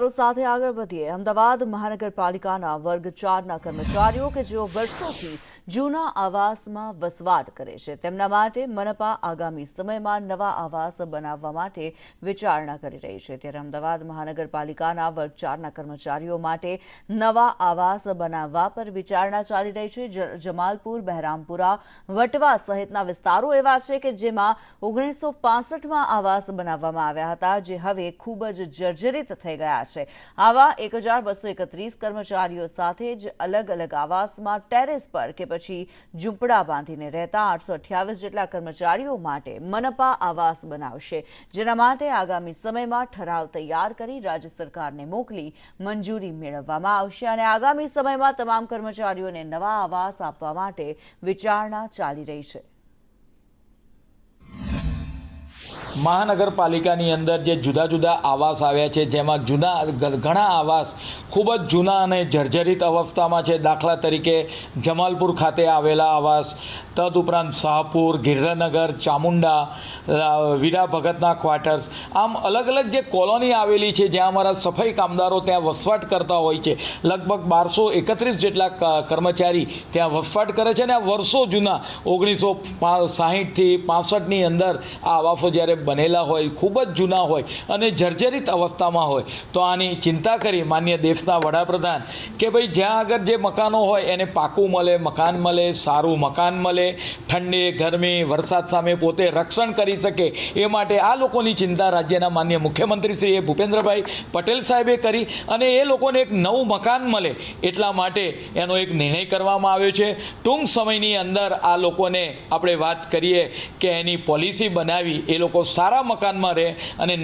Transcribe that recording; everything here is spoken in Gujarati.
સમાચાरों સાથે આગળ વધીએ। અમદાવાદ મહાનગરપાલિકાના વર્ગ 4ના કર્મચારીઓ કે જેઓ વર્ષોથી જૂના આવાસમાં વસવાટ કરે છે તેમના માટે મનપા આગામી સમયમાં નવા આવાસ બનાવવા માટે વિચારણા કરી રહી છે। ત્યારે અમદાવાદ મહાનગરપાલિકાના વર્ગ 4ના કર્મચારીઓ માટે નવા આવાસ બનાવવા પર વિચારણા ચાલી રહી છે। જમાલપુર, બહેરામપુરા, વટવા સહિતના વિસ્તારો એવા છે કે જેમાં 1965માં આવાસ બનાવવામાં આવ્યા હતા, જે હવે ખૂબ જ જર્જરિત થઈ ગયા છે। આવા 1231 કર્મચારીઓ સાથે જ અલગ અલગ આવાસમાં ટેરેસ પર કે પછી ઝૂંપડા બાંધીને રહેતા 828 જેટલા કર્મચારીઓ માટે મનપા આવાસ બનાવશે, જેના માટે આગામી સમયમાં ઠરાવ તૈયાર કરી રાજ્ય સરકારને મોકલી મંજૂરી મેળવવામાં આવશે અને આગામી સમયમાં તમામ કર્મચારીઓને નવા આવાસ આપવા માટે વિચારણા ચાલી રહી છે। મહાનગરપાલિકાની અંદર જે જુદા જુદા આવાસ આવ્યા છે, જેમાં ઘણા આવાસ ખૂબ જ જૂના અને જર્જરિત અવસ્થામાં છે। દાખલા તરીકે જમાલપુર ખાતે આવેલા આવાસ, તદુપરાંત શાહપુર, ગિરધરનગર, ચામુંડા, વીરા ભગતના ક્વાર્ટર્સ, આમ અલગ અલગ જે કોલોની આવેલી છે જ્યાં અમારા સફાઈ કામદારો ત્યાં વસવાટ કરતા હોય છે। લગભગ 1231 જેટલા કર્મચારી ત્યાં વસવાટ કરે છે અને આ વર્ષો જૂના 1960થી 65ની અંદર આ આવાસો જ્યારે બનેલા હોય, ખૂબ જ જૂના હોય અને જર્જરિત અવસ્થામાં હોય, તો આની ચિંતા કરી માનનીય દેશના વડાપ્રધાન કે ભાઈ જ્યાં આગળ જે મકાનો હોય એને પાકું મળે, મકાન મળે, સારું મકાન મળે, ઠંડી, ગરમી, વરસાદ સામે પોતે રક્ષણ કરી શકે, એ માટે આ લોકોની ચિંતા રાજ્યના માનનીય મુખ્યમંત્રી શ્રી ભૂપેન્દ્રભાઈ પટેલ સાહેબે કરી અને એ લોકોને એક નવું મકાન મળે એટલા માટે એનો એક નિર્ણય કરવામાં આવ્યો છે। ટૂંક સમયની અંદર આ લોકોને આપણે વાત કરીએ કે એની પોલિસી બનાવી એ લોકો સારા મકાનમાં રહે અને